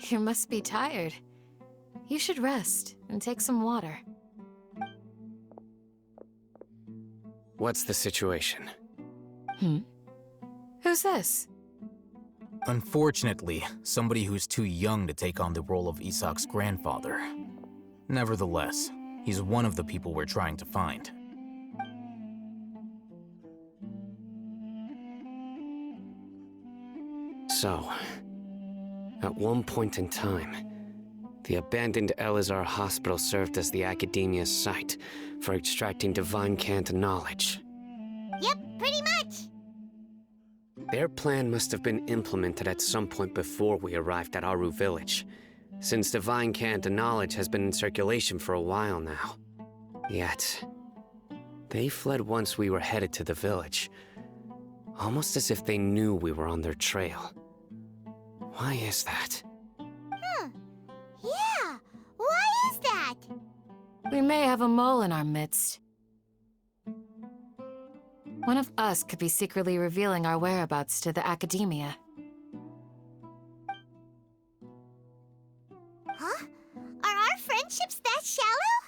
You must be tired. You should rest and take some water. What's the situation? Who's this? Unfortunately, somebody who's too young to take on the role of Isak's grandfather. Nevertheless, he's one of the people we're trying to find. So, at one point in time, the abandoned Elazar hospital served as the academia's site for extracting divine cant knowledge. Yep, pretty much. Their plan must have been implemented at some point before we arrived at Aru village, since divine cant knowledge has been in circulation for a while now. Yet, they fled once we were headed to the village, almost as if they knew we were on their trail. Why is that? Yeah, why is that? We may have a mole in our midst. One of us could be secretly revealing our whereabouts to the academia. Huh? Are our friendships that shallow?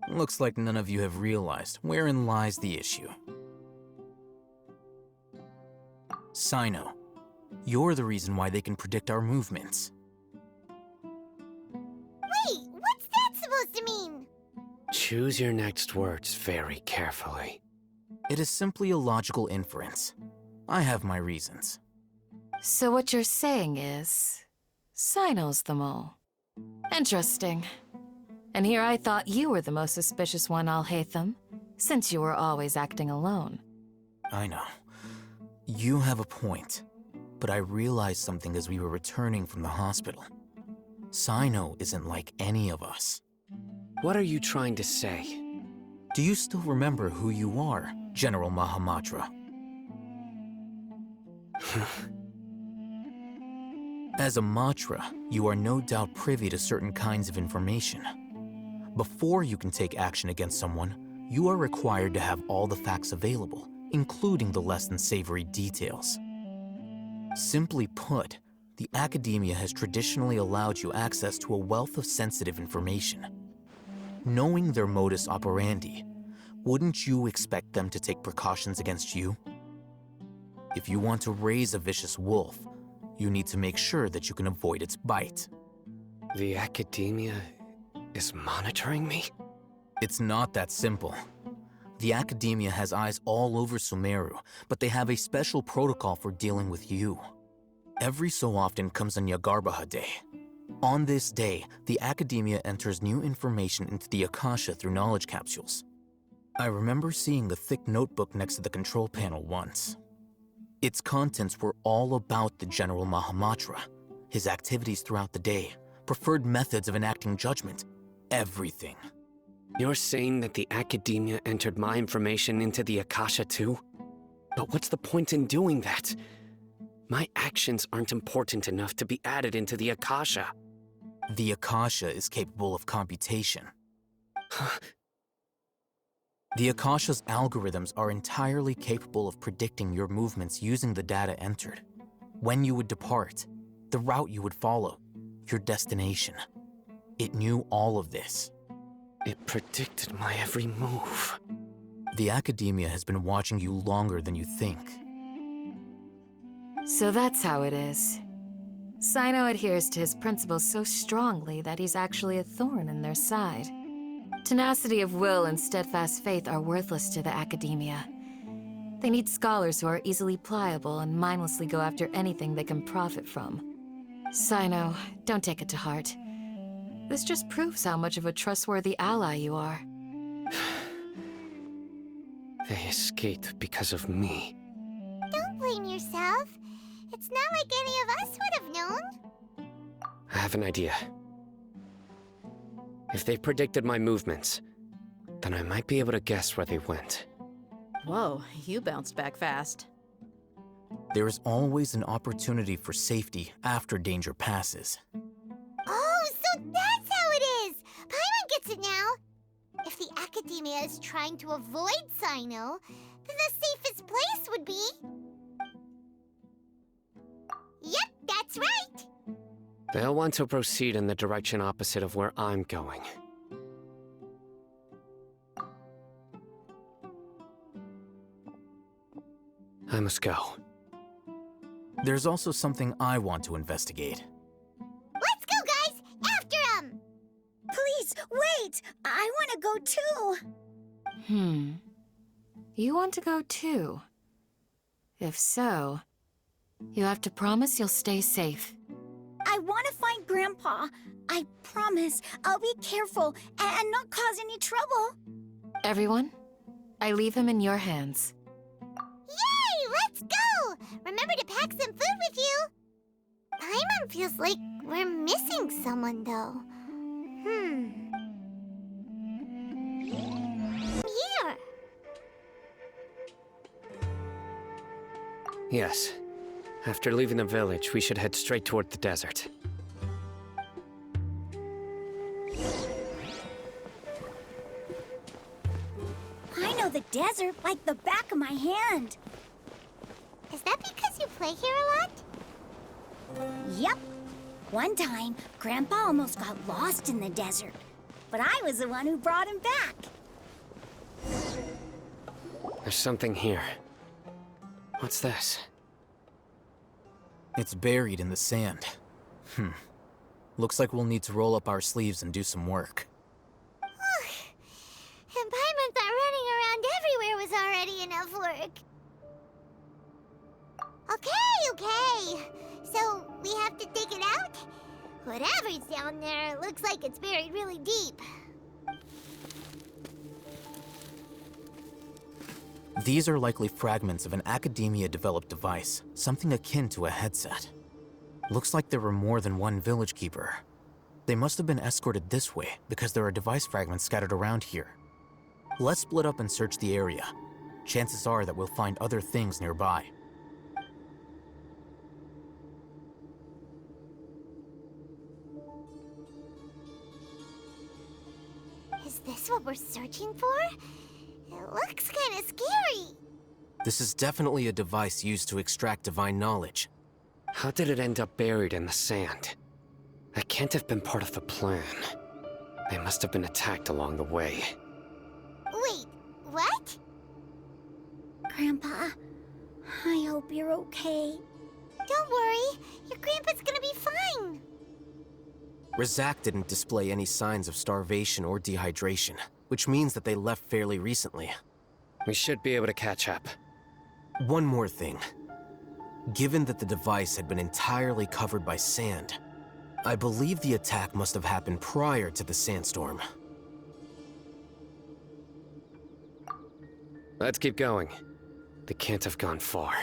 Looks like none of you have realized wherein lies the issue. Sino, you're the reason why they can predict our movements. Wait, what's that supposed to mean? Choose your next words very carefully. It is simply a logical inference. I have my reasons. So what you're saying is, Sino's the mole. Interesting. And here I thought you were the most suspicious one, Alhaitham, since you were always acting alone. I know. You have a point, but I realized something as we were returning from the hospital. Sino isn't like any of us. What are you trying to say? Do you still remember who you are, General Mahamatra? As a Matra, you are no doubt privy to certain kinds of information. Before you can take action against someone, you are required to have all the facts available, including the less than savory details. Simply put, the academia has traditionally allowed you access to a wealth of sensitive information. Knowing their modus operandi, wouldn't you expect them to take precautions against you? If you want to raise a vicious wolf, you need to make sure that you can avoid its bite. The academia is monitoring me? It's not that simple. The academia has eyes all over Sumeru, but they have a special protocol for dealing with you. Every so often comes a Nyagarbaha Day. On this day, the academia enters new information into the Akasha through knowledge capsules. I remember seeing the thick notebook next to the control panel once. Its contents were all about the General Mahamatra, his activities throughout the day, preferred methods of enacting judgment, everything. You're saying that the academia entered my information into the Akasha too? But what's the point in doing that? My actions aren't important enough to be added into the Akasha. The Akasha is capable of computation. The Akasha's algorithms are entirely capable of predicting your movements using the data entered. When you would depart, the route you would follow, your destination. It knew all of this. It predicted my every move. The academia has been watching you longer than you think. So that's how it is. Sino adheres to his principles so strongly that he's actually a thorn in their side. Tenacity of will and steadfast faith are worthless to the academia. They need scholars who are easily pliable and mindlessly go after anything they can profit from. Sino, don't take it to heart. This just proves how much of a trustworthy ally you are. They escaped because of me. Don't blame yourself. It's not like any of us would have known. I have an idea. If they predicted my movements, then I might be able to guess where they went. Whoa, you bounced back fast. There is always an opportunity for safety after danger passes. Oh, so that's how it is! Paimon gets it now! If the academia is trying to avoid Sino, then the safest place would be... That's right! They'll want to proceed in the direction opposite of where I'm going. I must go. There's also something I want to investigate. Let's go, guys! After him! Please, wait! I want to go too! You want to go too? If so, you have to promise you'll stay safe. I want to find Grandpa. I promise I'll be careful and not cause any trouble. Everyone, I leave him in your hands. Yay! Let's go! Remember to pack some food with you! Paimon feels like we're missing someone, though. Here! Yes. After leaving the village, we should head straight toward the desert. I know the desert like the back of my hand. Is that because you play here a lot? Yep. One time, Grandpa almost got lost in the desert, but I was the one who brought him back. There's something here. What's this? It's buried in the sand. Looks like we'll need to roll up our sleeves and do some work. And Paimon thought running around everywhere was already enough work. Okay. So, we have to dig it out? Whatever's down there looks like it's buried really deep. These are likely fragments of an Academia-developed device, something akin to a headset. Looks like there were more than one village keeper. They must have been escorted this way because there are device fragments scattered around here. Let's split up and search the area. Chances are that we'll find other things nearby. Is this what we're searching for? It looks kind of scary. This is definitely a device used to extract divine knowledge. How did it end up buried in the sand? That can't have been part of the plan. They must have been attacked along the way. Wait, what? Grandpa, I hope you're okay. Don't worry, your grandpa's gonna be fine. Razak didn't display any signs of starvation or dehydration, which means that they left fairly recently. We should be able to catch up. One more thing. Given that the device had been entirely covered by sand, I believe the attack must have happened prior to the sandstorm. Let's keep going. They can't have gone far.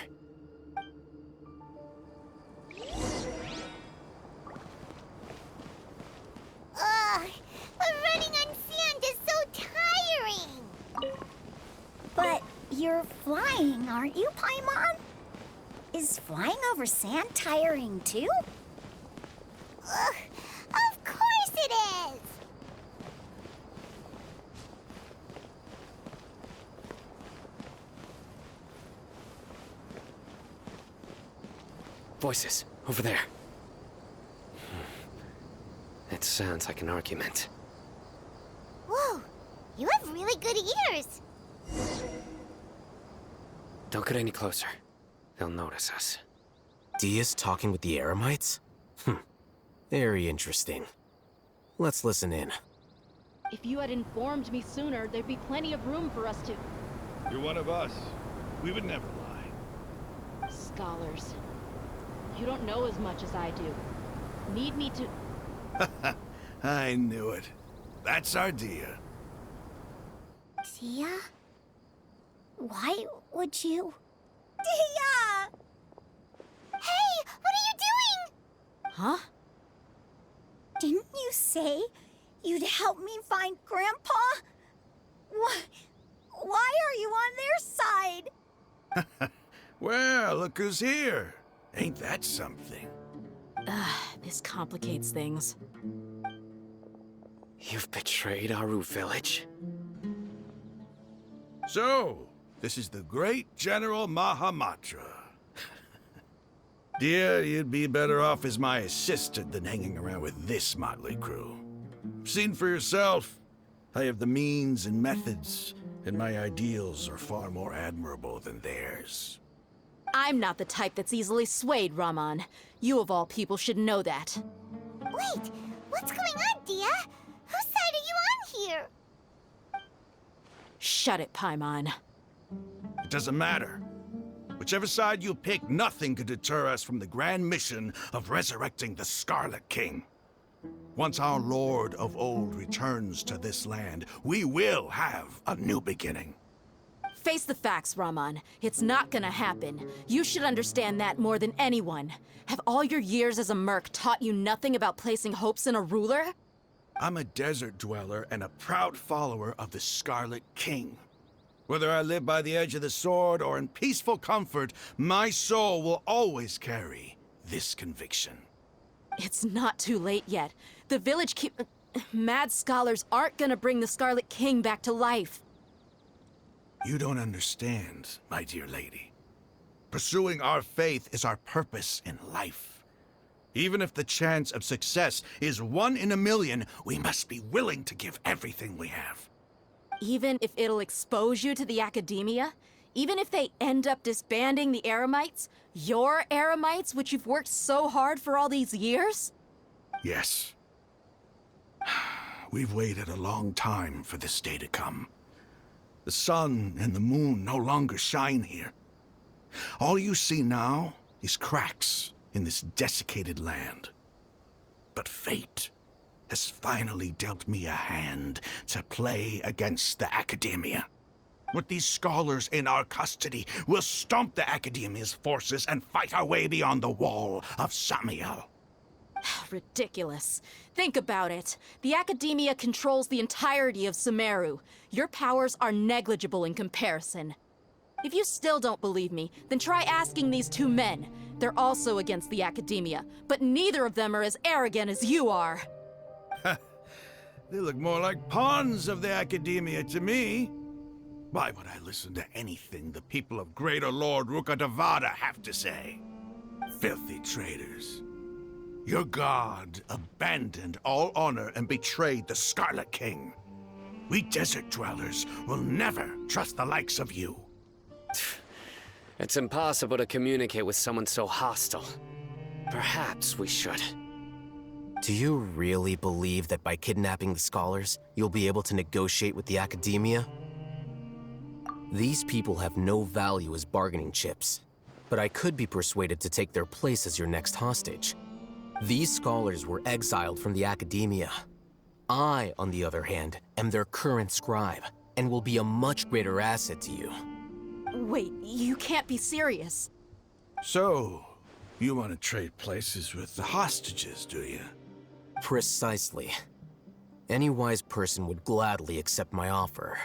Ugh, but running on sand is so tiring. But you're flying, aren't you, Paimon? Is flying over sand tiring too? Ugh, of course it is. Voices, over there. It sounds like an argument. Whoa, you have really good ears. Don't get any closer. They'll notice us. Dia's talking with the Eremites? Very interesting. Let's listen in. If you had informed me sooner, there'd be plenty of room for us to... You're one of us. We would never lie. Scholars. You don't know as much as I do. Need me to... I knew it. That's our Dia. Dia? Why would you? Dia! Hey, what are you doing? Huh? Didn't you say you'd help me find Grandpa? Why are you on their side? Well, look who's here. Ain't that something? This complicates things. You've betrayed Aru village? So, this is the great General Mahamatra. Dear, you'd be better off as my assistant than hanging around with this motley crew. Seen for yourself. I have the means and methods, and my ideals are far more admirable than theirs. I'm not the type that's easily swayed, Raman. You of all people should know that. Wait, what's going on, Dia? Whose side are you on here? Shut it, Paimon. It doesn't matter. Whichever side you pick, nothing could deter us from the grand mission of resurrecting the Scarlet King. Once our Lord of Old returns to this land, we will have a new beginning. Face the facts, Raman. It's not gonna happen. You should understand that more than anyone. Have all your years as a merc taught you nothing about placing hopes in a ruler? I'm a desert dweller and a proud follower of the Scarlet King. Whether I live by the edge of the sword or in peaceful comfort, my soul will always carry this conviction. It's not too late yet. The village mad scholars aren't gonna bring the Scarlet King back to life. You don't understand, my dear lady. Pursuing our faith is our purpose in life. Even if the chance of success is 1 in a million, we must be willing to give everything we have. Even if it'll expose you to the academia? Even if they end up disbanding the Eremites? Your Eremites, which you've worked so hard for all these years? Yes. We've waited a long time for this day to come. The sun and the moon no longer shine here. All you see now is cracks in this desiccated land. But fate has finally dealt me a hand to play against the Academia. With these scholars in our custody, we'll stomp the Academia's forces and fight our way beyond the wall of Samiel. Ridiculous. Think about it. The Academia controls the entirety of Sumeru. Your powers are negligible in comparison. If you still don't believe me, then try asking these 2 men. They're also against the Academia, but neither of them are as arrogant as you are. They look more like pawns of the Academia to me. Why would I listen to anything the people of Greater Lord Rukkhadevada have to say? Filthy traitors. Your god abandoned all honor and betrayed the Scarlet King. We desert dwellers will never trust the likes of you. It's impossible to communicate with someone so hostile. Perhaps we should. Do you really believe that by kidnapping the scholars, you'll be able to negotiate with the Academia? These people have no value as bargaining chips, but I could be persuaded to take their place as your next hostage. These scholars were exiled from the Academia. I, on the other hand, am their current scribe, and will be a much greater asset to you. Wait, you can't be serious. So, you want to trade places with the hostages, do you? Precisely. Any wise person would gladly accept my offer.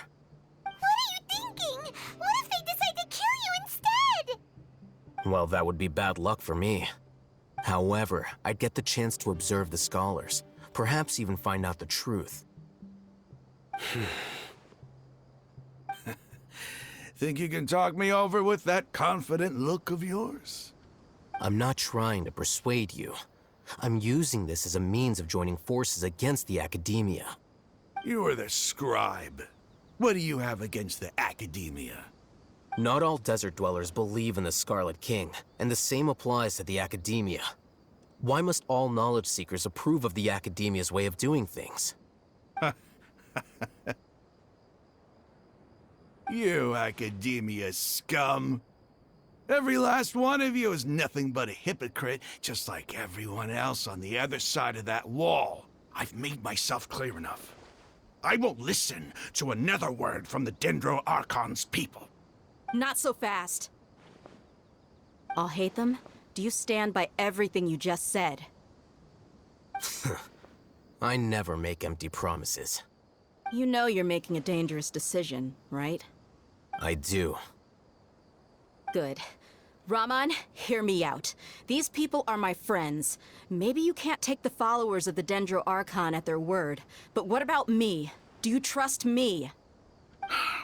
What are you thinking? What if they decide to kill you instead? Well, that would be bad luck for me. However, I'd get the chance to observe the scholars, perhaps even find out the truth. Think you can talk me over with that confident look of yours? I'm not trying to persuade you. I'm using this as a means of joining forces against the Academia. You are the scribe. What do you have against the Academia? Not all desert dwellers believe in the Scarlet King, and the same applies to the Academia. Why must all knowledge seekers approve of the Academia's way of doing things? You Academia scum. Every last one of you is nothing but a hypocrite, just like everyone else on the other side of that wall. I've made myself clear enough. I won't listen to another word from the Dendro Archon's people. Not so fast. I'll hate them. Do you stand by everything you just said? I never make empty promises. You know you're making a dangerous decision, right? I do. Good. Raman, hear me out. These people are my friends. Maybe you can't take the followers of the Dendro Archon at their word, but what about me? Do you trust me?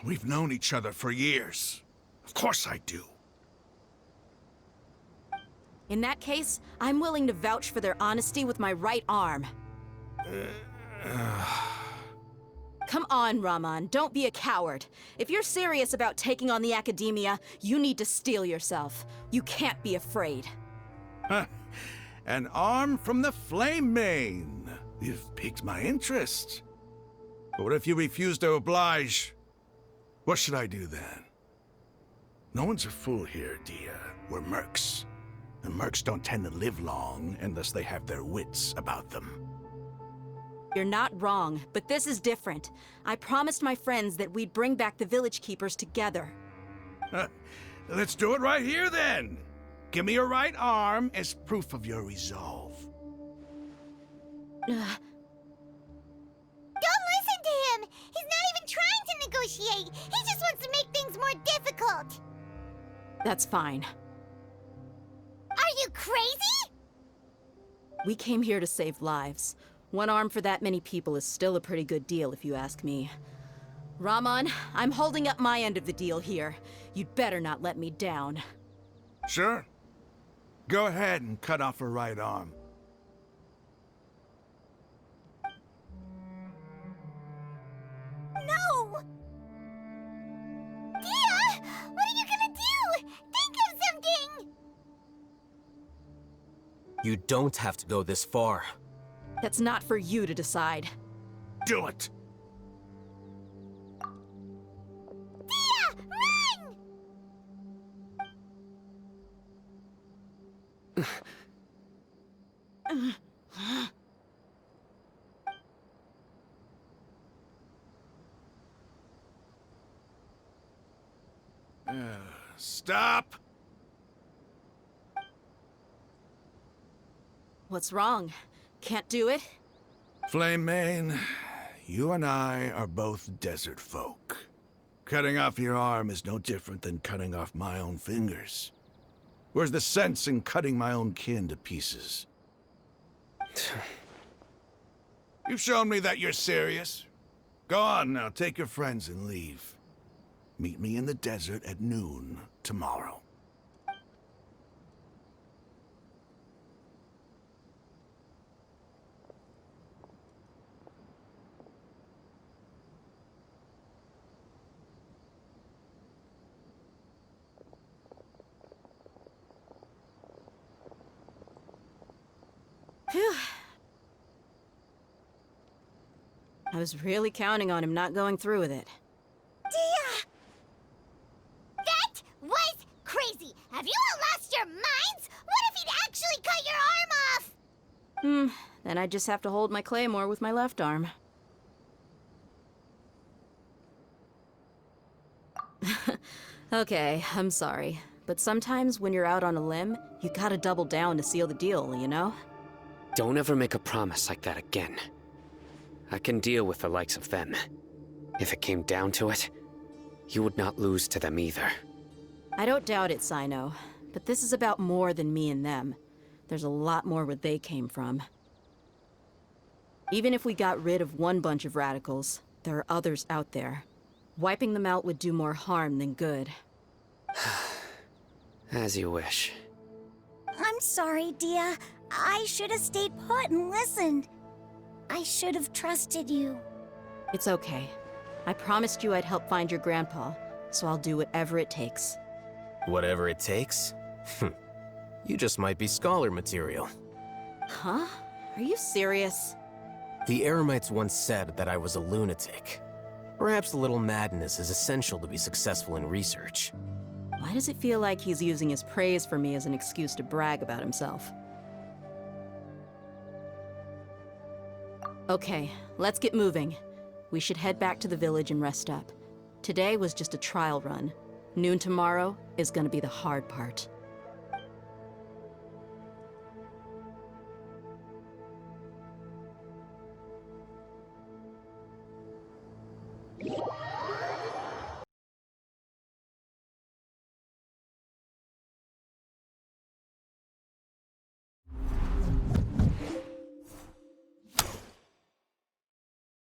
We've known each other for years. Of course I do. In that case, I'm willing to vouch for their honesty with my right arm. Come on, Raman, don't be a coward. If you're serious about taking on the Academia, you need to steel yourself. You can't be afraid. An arm from the Flame Mane. You've piqued my interest. But what if you refuse to oblige? What should I do then? No one's a fool here, Dia. We're mercs. And mercs don't tend to live long unless they have their wits about them. You're not wrong, but this is different. I promised my friends that we'd bring back the village keepers together. Let's do it right here then. Give me your right arm as proof of your resolve. Don't listen to him! He's not even trying to negotiate! He just wants to make things more difficult! That's fine. Are you crazy? We came here to save lives. One arm for that many people is still a pretty good deal, if you ask me. Raman, I'm holding up my end of the deal here. You'd better not let me down. Sure. Go ahead and cut off her right arm. No! Dia! What are you gonna do? Think of something! You don't have to go this far. That's not for you to decide. Do it! Dia! Run! Stop! What's wrong? Can't do it? Flame Mane, you and I are both desert folk. Cutting off your arm is no different than cutting off my own fingers. Where's the sense in cutting my own kin to pieces? You've shown me that you're serious. Go on now, take your friends and leave. Meet me in the desert at noon tomorrow. Phew. I was really counting on him not going through with it. Dia! That was crazy! Have you all lost your minds? What if he'd actually cut your arm off? Then I just have to hold my claymore with my left arm. Okay, I'm sorry. But sometimes when you're out on a limb, you gotta double down to seal the deal, you know? Don't ever make a promise like that again. I can deal with the likes of them. If it came down to it, you would not lose to them either. I don't doubt it, Sino. But this is about more than me and them. There's a lot more where they came from. Even if we got rid of one bunch of radicals, there are others out there. Wiping them out would do more harm than good. As you wish. I'm sorry, Dia. I should have stayed put and listened. I should have trusted you. It's okay. I promised you I'd help find your grandpa, so I'll do whatever it takes. Whatever it takes? You just might be scholar material. Huh? Are you serious? The Eremites once said that I was a lunatic. Perhaps a little madness is essential to be successful in research. Why does it feel like he's using his praise for me as an excuse to brag about himself? Okay, let's get moving. We should head back to the village and rest up. Today was just a trial run. Noon tomorrow is gonna be the hard part. You